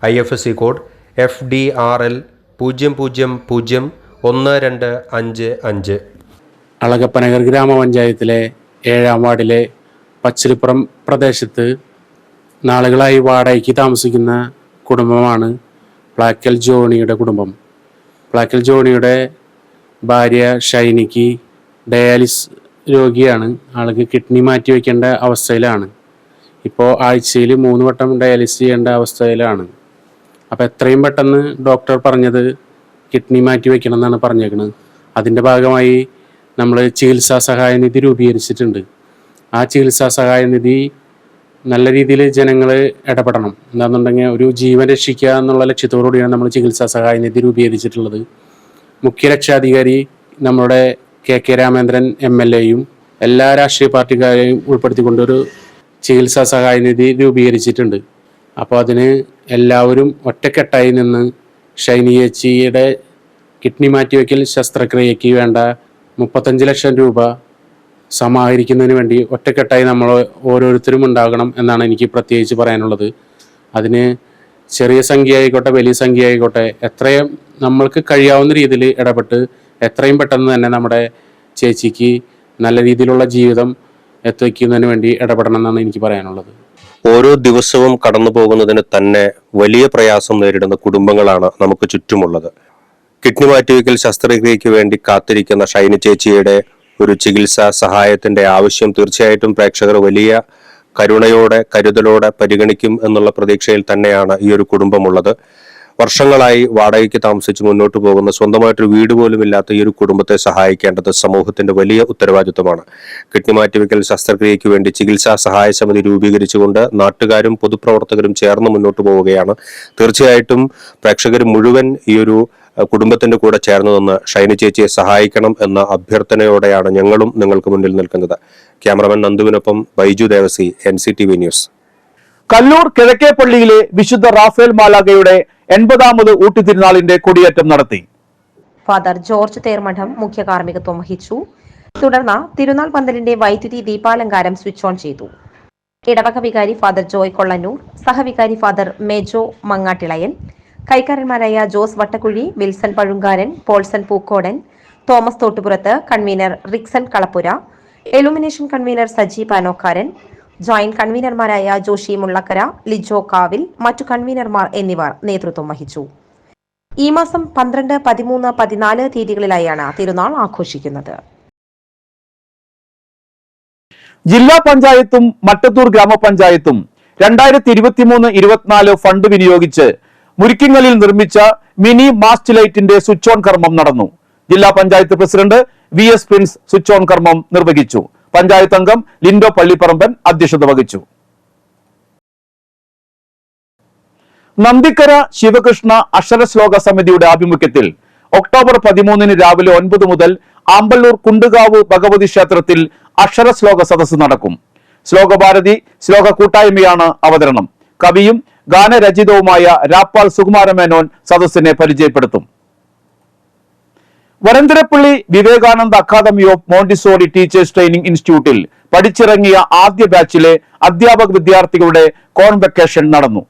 IFSC code FDRL 000125. Alagappa Nagar ഗ്രാമപഞ്ചായത്തിലെ 7ാം വാർഡിലെ പച്ചളിപ്പുറം പ്രദേശത്ത് നാളുകളായി വാടകയ്ക്ക് താമസിക്കുന്ന കുടുംബമാണ് പ്ലാക്കൽ ജോണിയുടെ കുടുംബം. പ്ലാക്കൽ ജോണിയുടെ ഭാര്യ ഷൈനിക്ക് ഡയാലിസിസ് രോഗിയാണ്. ആൾക്ക് കിഡ്നി മാറ്റി വയ്ക്കേണ്ട അവസ്ഥയിലാണ്. ഇപ്പോൾ ആഴ്ചയിൽ 3 വട്ടം ഡയാലിസിസ് ചെയ്യേണ്ട അവസ്ഥയിലാണ്. അപ്പോൾ എത്രയും പെട്ടെന്ന് ഡോക്ടർ പറഞ്ഞത് കിഡ്നി മാറ്റി വയ്ക്കണം എന്നാണ് പറഞ്ഞേക്കുന്നത്. അതിൻ്റെ ഭാഗമായി നമ്മൾ ചികിത്സാ സഹായ നിധി രൂപീകരിച്ചിട്ടുണ്ട്. ആ ചികിത്സാ സഹായ നിധി നല്ല രീതിയിൽ ജനങ്ങൾ ഇടപെടണം. എന്താണെന്നുണ്ടെങ്കിൽ ഒരു ജീവൻ രക്ഷിക്കുക എന്നുള്ള ലക്ഷ്യത്തോടുകൂടിയാണ് നമ്മൾ ചികിത്സാ സഹായ നിധി രൂപീകരിച്ചിട്ടുള്ളത്. മുഖ്യ രക്ഷാധികാരി നമ്മുടെ K രാമചന്ദ്രൻ MLAയും എല്ലാ രാഷ്ട്രീയ പാർട്ടിക്കാരെയും ഉൾപ്പെടുത്തിക്കൊണ്ടൊരു ചികിത്സാ സഹായ നിധി രൂപീകരിച്ചിട്ടുണ്ട്. അപ്പോൾ അതിന് എല്ലാവരും ഒറ്റക്കെട്ടായി നിന്ന് ഷൈനി ചേച്ചിയുടെ കിഡ്നി മാറ്റിവെക്കൽ ശസ്ത്രക്രിയയ്ക്ക് വേണ്ട 35 ലക്ഷം രൂപ സമാഹരിക്കുന്നതിന് വേണ്ടി ഒറ്റക്കെട്ടായി നമ്മൾ ഓരോരുത്തരും ഉണ്ടാകണം എന്നാണ് എനിക്ക് പ്രത്യേകിച്ച് പറയാനുള്ളത്. അതിന് ചെറിയ സംഖ്യ ആയിക്കോട്ടെ വലിയ സംഖ്യ ആയിക്കോട്ടെ എത്രയും നമ്മൾക്ക് കഴിയാവുന്ന രീതിയിൽ ഇടപെട്ട് എത്രയും പെട്ടെന്ന് തന്നെ നമ്മുടെ ചേച്ചിക്ക് നല്ല രീതിയിലുള്ള ജീവിതം എത്തിക്കുന്നതിന് വേണ്ടി ഇടപെടണം എന്നാണ് എനിക്ക് പറയാനുള്ളത്. ഓരോ ദിവസവും കടന്നു പോകുന്നതിന് തന്നെ വലിയ പ്രയാസം നേരിടുന്ന കുടുംബങ്ങളാണ് നമുക്ക് ചുറ്റുമുള്ളത്. കിഡ്നി മാറ്റിവെക്കൽ ശസ്ത്രക്രിയയ്ക്ക് വേണ്ടി കാത്തിരിക്കുന്ന ഷൈനി ചേച്ചിയുടെ ഒരു ചികിത്സാ സഹായത്തിന്റെ ആവശ്യം തീർച്ചയായിട്ടും പ്രേക്ഷകർ വലിയ കരുണയോടെ കരുതലോടെ പരിഗണിക്കും എന്നുള്ള പ്രതീക്ഷയിൽ തന്നെയാണ് ഈ ഒരു കുടുംബമുള്ളത്. വർഷങ്ങളായി വാടകയ്ക്ക് താമസിച്ച് മുന്നോട്ട് പോകുന്ന സ്വന്തമായിട്ടൊരു വീട് പോലും ഇല്ലാത്ത ഈ ഒരു കുടുംബത്തെ സഹായിക്കേണ്ടത് സമൂഹത്തിന്റെ വലിയ ഉത്തരവാദിത്വമാണ്. കിഡ്നി മാറ്റിവെക്കൽ ശസ്ത്രക്രിയയ്ക്ക് വേണ്ടി ചികിത്സാ സഹായ സമിതി രൂപീകരിച്ചുകൊണ്ട് നാട്ടുകാരും പൊതുപ്രവർത്തകരും ചേർന്ന് മുന്നോട്ട് പോവുകയാണ്. തീർച്ചയായിട്ടും പ്രേക്ഷകർ മുഴുവൻ ഈ ഒരു കുടുംബത്തിന്റെ കൂടെ ചേർന്ന് നിന്ന് ഷൈനി ചേച്ചിയെ സഹായിക്കണം എന്ന അഭ്യർത്ഥനയോടെയാണ് ഞങ്ങളും നിങ്ങൾക്ക് മുന്നിൽ നിൽക്കുന്നത്. ക്യാമറമാൻ നന്ദുവിനൊപ്പം ബൈജു ദേവസി, NCTV ന്യൂസ്. കല്ലൂർ കിഴക്കേപ്പള്ളിയിലെ വിശുദ്ധ റാഫേൽ മാലാഖയുടെ 80ാമത് ഊട്ടുതിരുനാളിന്റെ കൊടിയേറ്റം നടത്തി. ഫാദർ ജോർജ് തേർമഠം മുഖ്യ കാർമ്മികത്വം വഹിച്ചു. തുടർന്ന് തിരുനാൾ പന്തലിന്റെ വൈദ്യുതി ദീപാലങ്കാരം സ്വിച്ച് ഓൺ ചെയ്തു. ഇടവക വികാരി ഫാദർ ജോയ് കൊള്ളന്നൂർ, സഹവികാരി ഫാദർ മേജോ മങ്ങാട്ടിളയൻ, കൈക്കാരന്മാരായ Jose Vattakuzhi, Wilson Pazhunkaran, Paulson Pookkodan, Thomas Thottupurath, convener Rixon Kalappura, illumination convener Saji Panokkaran, joint കൺവീനർമാരായ ജോഷി മുള്ളക്കര, ലിജോ കാവിൽ, മറ്റു കൺവീനർമാർ എന്നിവർ നേതൃത്വം വഹിച്ചു. ഈ മാസം 12, 13, 14 തീയതികളിലായാണ് തിരുനാൾ ആഘോഷിക്കുന്നത്. ജില്ലാ പഞ്ചായത്തും മട്ടത്തൂർ ഗ്രാമപഞ്ചായത്തും 2023-24 ഫണ്ട് വിനിയോഗിച്ച് മുരിക്കിങ്ങലിൽ നിർമ്മിച്ച മിനി മാസ്റ്റ് ലൈറ്റിന്റെ സ്വിച്ച് ഓൺ കർമ്മം നടന്നു. ജില്ലാ panchayat president VS Prince switch on കർമ്മം നിർവഹിച്ചു. പഞ്ചായത്ത് അംഗം ലിൻഡോ പള്ളിപ്പറമ്പൻ അധ്യക്ഷത വഹിച്ചു. നന്ദിക്കര ശിവകൃഷ്ണ അക്ഷരശ്ലോക സമിതിയുടെ ആഭിമുഖ്യത്തിൽ ഒക്ടോബർ 13 രാവിലെ 9 മുതൽ ആമ്പല്ലൂർ കുണ്ടുകാവ് ഭഗവതി ക്ഷേത്രത്തിൽ അക്ഷരശ്ലോക സദസ്സ് നടക്കും. ശ്ലോകഭാരതി ശ്ലോക കൂട്ടായ്മയാണ് അവതരണം. കവിയും ഗാനരചിതവുമായ രാപ്പാൽ സുകുമാരമേനോൻ സദസ്സിനെ പരിചയപ്പെടുത്തും. Varantharappilly Vivekananda academy of Montessori teachers training ഇൻസ്റ്റിറ്റ്യൂട്ടിൽ പഠിച്ചിറങ്ങിയ ആദ്യ ബാച്ചിലെ അധ്യാപക വിദ്യാർത്ഥികളുടെ കോൺവെക്കേഷൻ നടന്നു.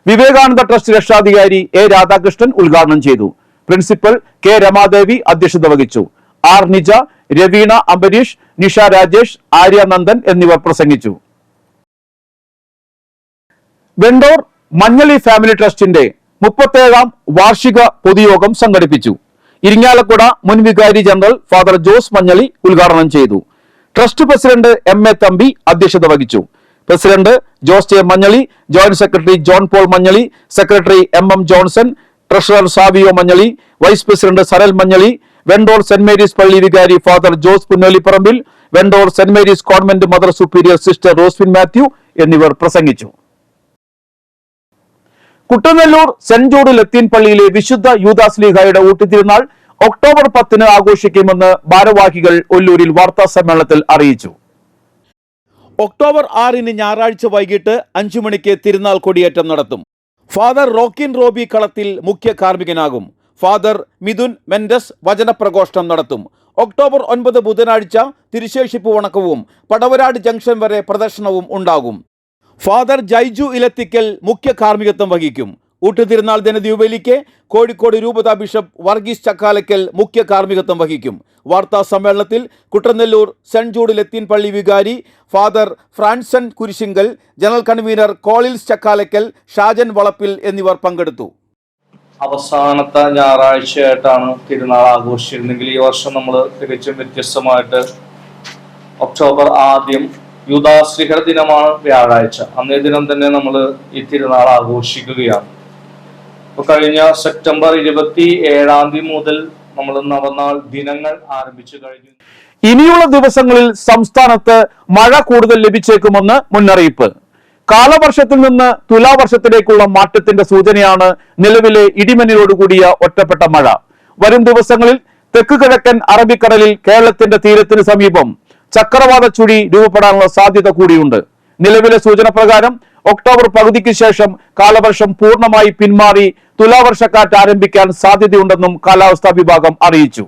വിവേകാനന്ദ ട്രസ്റ്റ് രക്ഷാധികാരി എ രാധാകൃഷ്ണൻ ഉദ്ഘാടനം ചെയ്തു. പ്രിൻസിപ്പൽ കെ രമാദേവി അധ്യക്ഷത വഹിച്ചു. ആർ നിജ, രവീണ അംബരീഷ്, നിഷ രാജേഷ്, ആര്യാനന്ദൻ എന്നിവർ പ്രസംഗിച്ചു. വെണ്ടോർ മഞ്ഞളി ഫാമിലി ട്രസ്റ്റിന്റെ 37ാം വാർഷിക പൊതുയോഗം സംഘടിപ്പിച്ചു. ഇരിങ്ങാലക്കുട മുൻ വികാരി ജനറൽ ഫാദർ ജോസ് മഞ്ഞളി ഉദ്ഘാടനം ചെയ്തു. ട്രസ്റ്റ് പ്രസിഡന്റ് MA തമ്പി അധ്യക്ഷത വഹിച്ചു. President Jose J Manjali, joint secretary John Paul Manjali, secretary MM Johnson, treasurer Savio Manjali, vice president Saral Manjali, Vendore Saint Mary's പള്ളി വികാരി father Jose Punnolipparambil, Vendore Saint Mary's convent mother superior sister Roswin Mathew എന്നിവർ പ്രസംഗിച്ചു. Kuttanellur saint George ലത്തീൻ പള്ളിയിലെ വിശുദ്ധ യൂദാസ്ലീഹായുടെ ഊട്ടുതിരുനാൾ October 10 ആഘോഷിക്കുമെന്ന് ഭാരവാഹികൾ ഒല്ലൂരിൽ വാർത്താ സമ്മേളനത്തിൽ അറിയിച്ചു. ഒക്ടോബർ 6 ഞായറാഴ്ച വൈകിട്ട് 5 മണിക്ക് തിരുനാൾ കൊടിയേറ്റം നടത്തും. ഫാദർ റോക്കിൻ റോബി കളത്തിൽ മുഖ്യ കാർമ്മികനാകും. ഫാദർ മിഥുൻ മെൻഡസ് വചനപ്രഘോഷണം നടത്തും. ഒക്ടോബർ 9 ബുധനാഴ്ച തിരുശേഷിപ്പ് വണക്കവും പടവരാട് ജംഗ്ഷൻ വരെ പ്രദർശനവും ഉണ്ടാകും. ഫാദർ ജൈജു ഇലത്തിക്കൽ മുഖ്യ കാർമ്മികത്വം വഹിക്കും. ഊട്ടുതിരുനാൾ ദിനദ്യൂബിലിക്ക് കോഴിക്കോട് രൂപത ബിഷപ്പ് വർഗീസ് ചക്കാലക്കൽ മുഖ്യ കാർമ്മികത്വം വഹിക്കും. വാർത്താ സമ്മേളനത്തിൽ കുട്ടനെല്ലൂർ സെന്റ് ജൂഡ് ലത്തീൻ പള്ളി വികാരി father Franson Kurisinkal, general convener കോളിൽസ് ചക്കാലക്കൽ, ഷാജൻ വളപ്പിൽ എന്നിവർ പങ്കെടുത്തു. അവസാനത്തെ ഞായറാഴ്ചയായിട്ടാണ് തിരുനാൾ ആഘോഷിച്ചിരുന്നെങ്കിൽ ഈ വർഷം നമ്മൾ തികച്ചും വ്യത്യസ്തമായിട്ട് ഒക്ടോബർ 1 യൂദാസ്ലിഹ ദിനമാണ് വ്യാഴാഴ്ച. അന്നേ ദിനം തന്നെ നമ്മൾ ഈ തിരുനാൾ ആഘോഷിക്കുകയാണ്. ഇപ്പൊ കഴിഞ്ഞ സെപ്റ്റംബർ 27 മുതൽ നമ്മൾ നവനാൾ ദിനങ്ങൾ ആരംഭിച്ചു കഴിഞ്ഞു. ഇനിയുള്ള ദിവസങ്ങളിൽ സംസ്ഥാനത്ത് മഴ കൂടുതൽ ലഭിച്ചേക്കുമെന്ന് മുന്നറിയിപ്പ്. കാലവർഷത്തിൽ നിന്ന് തുലാവർഷത്തിലേക്കുള്ള മാറ്റത്തിന്റെ സൂചനയാണ് നിലവിലെ ഇടിമിന്നലോടുകൂടിയ ഒറ്റപ്പെട്ട മഴ. വരും ദിവസങ്ങളിൽ തെക്ക് കിഴക്കൻ അറബിക്കടലിൽ കേരളത്തിന്റെ തീരത്തിന് സമീപം ചക്രവാത ചുഴി രൂപപ്പെടാനുള്ള സാധ്യത കൂടിയുണ്ട്. നിലവിലെ സൂചന പ്രകാരം ഒക്ടോബർ പകുതിക്ക് ശേഷം കാലവർഷം പൂർണ്ണമായി പിന്മാറി തുലാവർഷക്കാറ്റ് ആരംഭിക്കാൻ സാധ്യതയുണ്ടെന്നും കാലാവസ്ഥാ വിഭാഗം അറിയിച്ചു.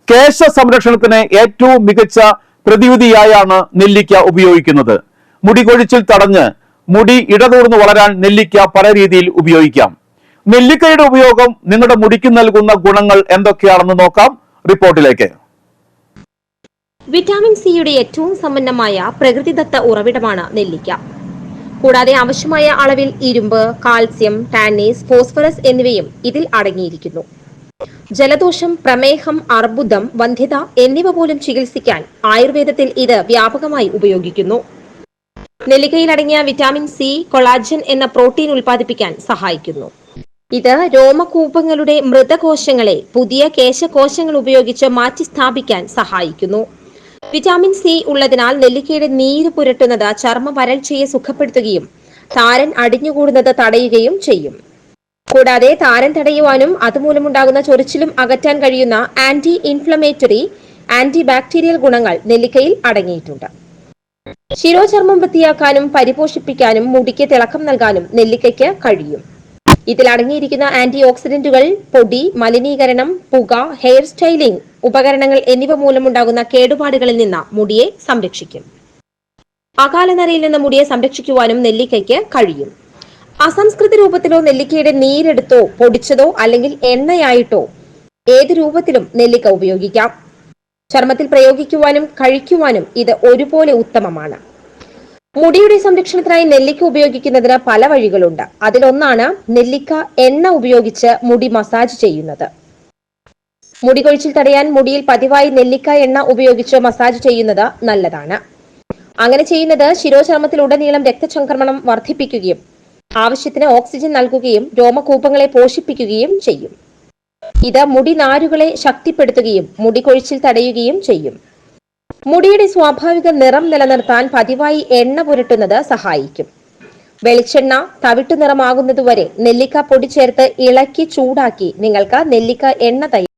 കേശ സംരക്ഷണത്തിന് ഏറ്റവും മികച്ച പ്രതിവിധിയായാണ് നെല്ലിക്ക ഉപയോഗിക്കുന്നത്. മുടി കൊഴിച്ചിൽ തടഞ്ഞ് മുടി ഇടതൂർന്ന് വളരാൻ നെല്ലിക്ക പല രീതിയിൽ ഉപയോഗിക്കാം. നെല്ലിക്കയുടെ ഉപയോഗം നിങ്ങളുടെ മുടിക്ക് നൽകുന്ന ഗുണങ്ങൾ എന്തൊക്കെയാണെന്ന് നോക്കാം റിപ്പോർട്ടിലേക്ക്. വിറ്റാമിൻ സിയുടെ ഏറ്റവും സമ്പന്നമായ പ്രകൃതിദത്ത ഉറവിടമാണ് നെല്ലിക്ക. കൂടാതെ ആവശ്യമായ അളവിൽ ഇരുമ്പ്, കാൽസ്യം, ടാനീസ്, ഫോസ്ഫറസ് എന്നിവയും ഇതിൽ അടങ്ങിയിരിക്കുന്നു. ജലദോഷം, പ്രമേഹം, അർബുദം, വന്ധ്യത എന്നിവ പോലും ചികിത്സിക്കാൻ ആയുർവേദത്തിൽ ഇത് വ്യാപകമായി ഉപയോഗിക്കുന്നു. നെല്ലിക്കയിൽ അടങ്ങിയ വിറ്റാമിൻ സി കൊളാജൻ എന്ന പ്രോട്ടീൻ ഉൽപ്പാദിപ്പിക്കാൻ സഹായിക്കുന്നു. ഇത് രോമകൂപങ്ങളുടെ മൃതകോശങ്ങളെ പുതിയ കേശകോശങ്ങൾ ഉപയോഗിച്ച് മാറ്റി സ്ഥാപിക്കാൻ സഹായിക്കുന്നു. വിറ്റാമിൻ സി ഉള്ളതിനാൽ നെല്ലിക്കയുടെ നീര് പുരട്ടുന്നത് ചർമ്മ വരൾച്ചയെ സുഖപ്പെടുത്തുകയും താരൻ അടിഞ്ഞുകൂടുന്നത് തടയുകയും ചെയ്യും. കൂടാതെ താരൻ തടയുവാനും അതുമൂലമുണ്ടാകുന്ന ചൊറിച്ചിലും അകറ്റാൻ കഴിയുന്ന ആന്റി ഇൻഫ്ലമേറ്ററി, ആന്റി ബാക്ടീരിയൽ ഗുണങ്ങൾ നെല്ലിക്കയിൽ അടങ്ങിയിട്ടുണ്ട്. ശിരോചർമ്മം വൃത്തിയാക്കാനും പരിപോഷിപ്പിക്കാനും മുടിക്ക് തിളക്കം നൽകാനും നെല്ലിക്കയ്ക്ക് കഴിയും. ഇതിൽ അടങ്ങിയിരിക്കുന്ന ആന്റി ഓക്സിഡന്റുകൾ പൊടി, മലിനീകരണം, പുക, ഹെയർ സ്റ്റൈലിംഗ് ഉപകരണങ്ങൾ എന്നിവ മൂലമുണ്ടാകുന്ന കേടുപാടുകളിൽ നിന്ന് മുടിയെ സംരക്ഷിക്കും. അകാലനരയിൽ നിന്ന് മുടിയെ സംരക്ഷിക്കുവാനും നെല്ലിക്കയ്ക്ക് കഴിയും. അസംസ്കൃത രൂപത്തിലോ നെല്ലിക്കയുടെ നീരെടുത്തോ പൊടിച്ചതോ അല്ലെങ്കിൽ എണ്ണയായിട്ടോ ഏത് രൂപത്തിലും നെല്ലിക്ക ഉപയോഗിക്കാം. ചർമ്മത്തിൽ പ്രയോഗിക്കുവാനും കഴിക്കുവാനും ഇത് ഒരുപോലെ ഉത്തമമാണ്. മുടിയുടെ സംരക്ഷണത്തിനായി നെല്ലിക്ക ഉപയോഗിക്കുന്നതിന് പല വഴികളുണ്ട്. അതിലൊന്നാണ് നെല്ലിക്ക എണ്ണ ഉപയോഗിച്ച് മുടി മസാജ് ചെയ്യുന്നത്. മുടി കൊഴിച്ചിൽ തടയാൻ മുടിയിൽ പതിവായി നെല്ലിക്ക എണ്ണ ഉപയോഗിച്ച് മസാജ് ചെയ്യുന്നത് നല്ലതാണ്. അങ്ങനെ ചെയ്യുന്നത് ശിരോചർമ്മത്തിലുടനീളം രക്തചംക്രമണം വർദ്ധിപ്പിക്കുകയും ആവശ്യത്തിന് ഓക്സിജൻ നൽകുകയും രോമകൂപങ്ങളെ പോഷിപ്പിക്കുകയും ചെയ്യും. ഇത് മുടി നാരുകളെ ശക്തിപ്പെടുത്തുകയും മുടി കൊഴിച്ചിൽ തടയുകയും ചെയ്യും. മുടിയുടെ സ്വാഭാവിക നിറം നിലനിർത്താൻ പതിവായി എണ്ണ പുരട്ടുന്നത് സഹായിക്കും. വെളിച്ചെണ്ണ തവിട്ടു നിറമാകുന്നതുവരെ നെല്ലിക്ക പൊടി ചേർത്ത് ഇളക്കി ചൂടാക്കി നിങ്ങൾക്ക് നെല്ലിക്ക എണ്ണ തയ്യാറാക്കാം.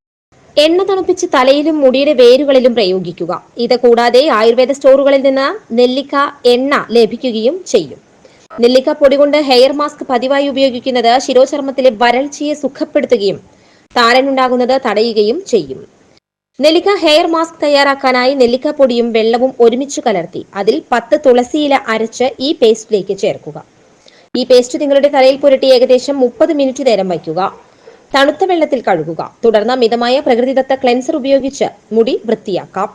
എണ്ണ തണുപ്പിച്ച് തലയിലും മുടിയുടെ വേരുകളിലും പ്രയോഗിക്കുക. ഇത് കൂടാതെ ആയുർവേദ സ്റ്റോറുകളിൽ നിന്ന് നെല്ലിക്ക എണ്ണ ലഭിക്കുകയും ചെയ്യും. നെല്ലിക്ക പൊടി കൊണ്ട് ഹെയർ മാസ്ക് പതിവായി ഉപയോഗിക്കുന്നത് ശിരോചർമ്മത്തിലെ വരൾച്ചയെ സുഖപ്പെടുത്തുകയും താരനുണ്ടാകുന്നത് തടയുകയും ചെയ്യും. നെല്ലിക്ക ഹെയർ മാസ്ക് തയ്യാറാക്കാനായി നെല്ലിക്ക പൊടിയും വെള്ളവും ഒരുമിച്ച് കലർത്തി അതിൽ 10 തുളസിയില അരച്ച് ഈ പേസ്റ്റിലേക്ക് ചേർക്കുക. ഈ പേസ്റ്റ് നിങ്ങളുടെ തലയിൽ പുരട്ടി ഏകദേശം 30 മിനിറ്റ് നേരം വയ്ക്കുക. തണുത്ത വെള്ളത്തിൽ കഴുകുക. തുടർന്ന് മിതമായ പ്രകൃതിദത്ത ക്ലെൻസർ ഉപയോഗിച്ച് മുടി വൃത്തിയാക്കാം.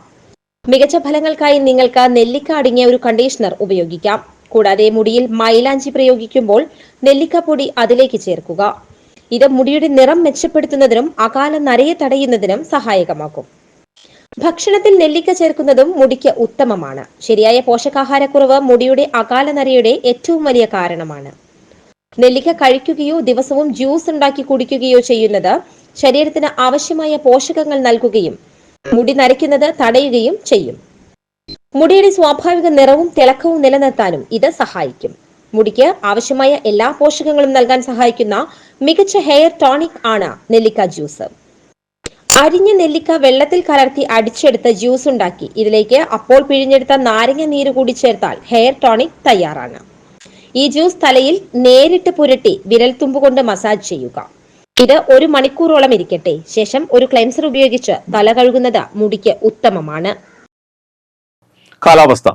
മികച്ച ഫലങ്ങൾക്കായി നിങ്ങൾക്ക് നെല്ലിക്ക അടങ്ങിയ ഒരു കണ്ടീഷണർ ഉപയോഗിക്കാം. കൂടാതെ മുടിയിൽ മൈലാഞ്ചി പ്രയോഗിക്കുമ്പോൾ നെല്ലിക്കപ്പൊടി അതിലേക്ക് ചേർക്കുക. ഇത് മുടിയുടെ നിറം മെച്ചപ്പെടുത്തുന്നതിനും അകാല നരയെ തടയുന്നതിനും സഹായകമാക്കും. ഭക്ഷണത്തിൽ നെല്ലിക്ക ചേർക്കുന്നതും മുടിക്ക് ഉത്തമമാണ്. ശരിയായ പോഷകാഹാരക്കുറവ് മുടിയുടെ അകാല നരയുടെ ഏറ്റവും വലിയ കാരണമാണ്. നെല്ലിക്ക കഴിക്കുകയോ ദിവസവും ജ്യൂസ് ഉണ്ടാക്കി കുടിക്കുകയോ ചെയ്യുന്നത് ശരീരത്തിന് ആവശ്യമായ പോഷകങ്ങൾ നൽകുകയും മുടി നരയ്ക്കുന്നത് തടയുകയും ചെയ്യും. മുടിയുടെ സ്വാഭാവിക നിറവും തിളക്കവും നിലനിർത്താനും ഇത് സഹായിക്കും. മുടിക്ക് ആവശ്യമായ എല്ലാ പോഷകങ്ങളും നൽകാൻ സഹായിക്കുന്ന മികച്ച ഹെയർ ടോണിക് ആണ് നെല്ലിക്ക ജ്യൂസ്. അരിഞ്ഞ നെല്ലിക്ക വെള്ളത്തിൽ കലർത്തി അടിച്ചെടുത്ത ജ്യൂസ് ഉണ്ടാക്കി ഇതിലേക്ക് അപ്പോൾ പിഴിഞ്ഞെടുത്ത നാരങ്ങ നീര് കൂടി ചേർത്താൽ ഹെയർ ടോണിക് തയ്യാറാണ്. ഈ ജ്യൂസ് തലയിൽ നേരിട്ട് പുരട്ടി വിരൽത്തുമ്പ് കൊണ്ട് മസാജ് ചെയ്യുക. ഇത് 1 മണിക്കൂറോളം ഇരിക്കട്ടെ. ശേഷം ഒരു ക്ലെൻസർ ഉപയോഗിച്ച് തല കഴുകുന്നത് മുടിക്ക് ഉത്തമമാണ്. കാലാവസ്ഥ.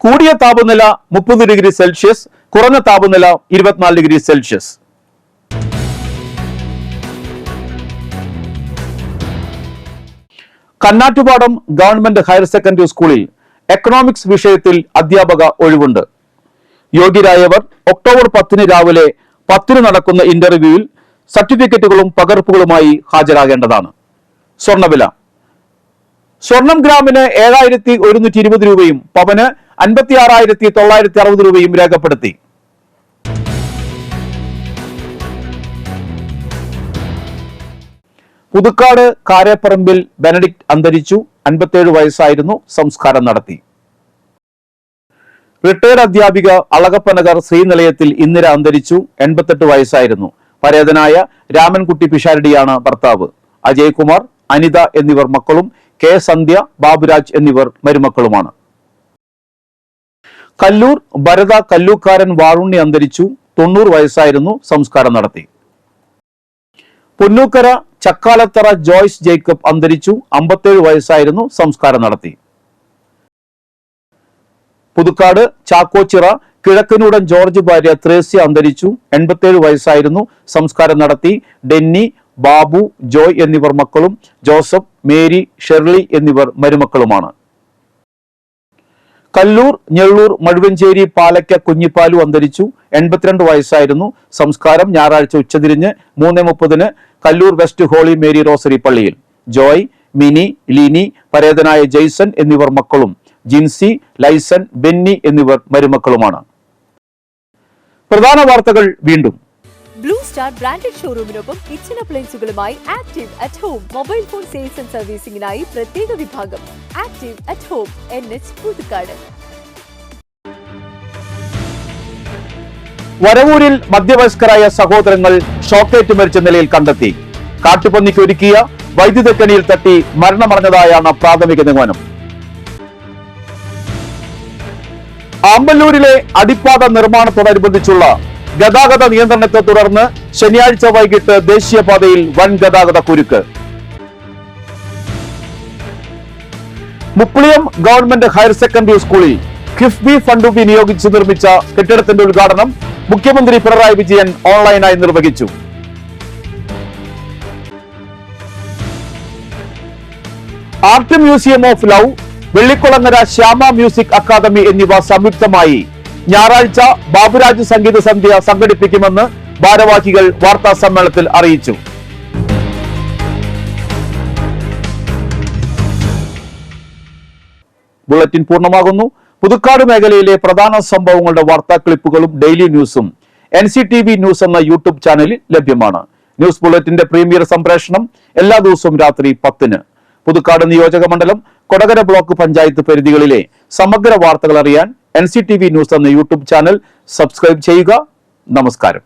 കൂടിയ താപനില 30 ഡിഗ്രി സെൽഷ്യസ്, കുറഞ്ഞ താപനില 24 degree Celsius. Kannattupadam government higher secondary സ്കൂളിൽ എക്കണോമിക്സ് വിഷയത്തിൽ അധ്യാപക ഒഴിവുണ്ട്. യോഗ്യരായവർ ഒക്ടോബർ 10 രാവിലെ 10 നടക്കുന്ന ഇന്റർവ്യൂവിൽ സർട്ടിഫിക്കറ്റുകളും പകർപ്പുകളുമായി ഹാജരാകേണ്ടതാണ്. സ്വർണ്ണവില. സ്വർണം ഗ്രാമിന് 7120 രൂപയും പവന് 56,960 രൂപയും രേഖപ്പെടുത്തി. പുതുക്കാട് കാരേപ്പറമ്പിൽ ബെനഡിക്ട് അന്തരിച്ചു. 57 വയസ്സായിരുന്നു. സംസ്കാരം നടത്തി. റിട്ടയർഡ് അധ്യാപിക അളകപ്പനഗർ ശ്രീനിലയത്തിൽ ഇന്ദിര അന്തരിച്ചു. 88 വയസ്സായിരുന്നു. പരേതനായ രാമൻകുട്ടി പിഷാരടിയാണ് ഭർത്താവ്. അജയ്കുമാർ, അനിത എന്നിവർ മക്കളും കെ സന്ധ്യ, ബാബുരാജ് എന്നിവർ മരുമക്കളുമാണ്. കല്ലൂർ ഭരത കല്ലൂക്കാരൻ വാറുണ്ണി അന്തരിച്ചു. 90 വയസ്സായിരുന്നു. സംസ്കാരം നടത്തി. പുന്നൂക്കര ചക്കാലത്തറ ജോയ്സ് ജേക്കബ് അന്തരിച്ചു. 57 വയസ്സായിരുന്നു. സംസ്കാരം നടത്തി. പുതുക്കാട് ചാക്കോച്ചിറ കിഴക്കനൂടൻ ജോർജ് ഭാര്യ ത്രേസ്യ അന്തരിച്ചു. 87 വയസ്സായിരുന്നു. സംസ്കാരം നടത്തി. ഡെന്നി, ബാബു, ജോയ് എന്നിവർ മക്കളും ജോസഫ്, മേരി, ഷെർലി എന്നിവർ മരുമക്കളുമാണ്. കല്ലൂർ ഞെള്ളൂർ മഴുവഞ്ചേരി പാലക്ക കുഞ്ഞിപ്പാലു അന്തരിച്ചു. 82 വയസ്സായിരുന്നു. സംസ്കാരം ഞായറാഴ്ച ഉച്ചതിരിഞ്ഞ് 3:30 Kallur west Holy Mary Rosary പള്ളിയിൽ. ജോയ്, മിനി, ലിനി, പരേതനായ ജെയ്സൺ എന്നിവർ മക്കളും ജിൻസി, ലൈസൻ, ബെന്നി എന്നിവർ മരുമക്കളുമാണ്. പ്രധാന വാർത്തകൾ വീണ്ടും. ബ്ലൂ സ്റ്റാർ ബ്രാൻഡഡ് ഷോറൂമിനൊപ്പം കിച്ചൺ അപ്ലയൻസുകളുമായി active at home mobile phone sales and സർവീസിംഗിനായി പ്രത്യേക വിഭാഗം. Active at home, NH Puthukkad. വരവൂരിൽ മധ്യവയസ്കരായ സഹോദരങ്ങൾ ഷോക്കേറ്റ് മരിച്ച നിലയിൽ കണ്ടെത്തി. കാട്ടുപന്നിക്ക് ഒരുക്കിയ വൈദ്യുതക്കണിയിൽ തട്ടി മരണമടഞ്ഞതായാണ് പ്രാഥമിക നിഗമനം. ആമ്പല്ലൂരിലെ അടിപ്പാത നിർമ്മാണത്തോടനുബന്ധിച്ചുള്ള ഗതാഗത നിയന്ത്രണത്തെ തുടർന്ന് ശനിയാഴ്ച വൈകിട്ട് ദേശീയപാതയിൽ വൻ ഗതാഗത കുരുക്ക്. മുപ്ലിയം ഗവൺമെന്റ് ഹയർ സെക്കൻഡറി സ്കൂളിൽ കിഫ്ബി ഫണ്ട് വിനിയോഗിച്ച് നിർമ്മിച്ച കെട്ടിടത്തിന്റെ ഉദ്ഘാടനം മുഖ്യമന്ത്രി പിണറായി വിജയൻ ഓൺലൈനായി നിർവഹിച്ചു. Art museum of love, Vellikulangara Shyama music academy എന്നിവ സംയുക്തമായി ഞായറാഴ്ച ബാബുരാജ് സംഗീത സന്ധ്യ സംഘടിപ്പിക്കുമെന്ന് ഭാരവാഹികൾ വാർത്താ സമ്മേളനത്തിൽ അറിയിച്ചു. ബുള്ളറ്റിൻ പൂർണ്ണമാകുന്നു. പുതുക്കാട് മേഖലയിലെ പ്രധാന സംഭവങ്ങളുടെ വാർത്താ ക്ലിപ്പുകളും ഡെയിലി ന്യൂസും NCTV ന്യൂസ് എന്ന യൂട്യൂബ് ചാനലിൽ ലഭ്യമാണ്. ന്യൂസ് ബുള്ളറ്റിന്റെ പ്രീമിയർ സംപ്രേഷണം എല്ലാ ദിവസവും രാത്രി 10-ന്. പുതുക്കാട് നിയോജക മണ്ഡലം, കൊടകര ബ്ലോക്ക് പഞ്ചായത്ത് പരിധികളിലെ സമഗ്ര വാർത്തകൾ അറിയാൻ NCTV ന്യൂസ് എന്ന യൂട്യൂബ് ചാനൽ സബ്സ്ക്രൈബ് ചെയ്യുക. നമസ്കാരം.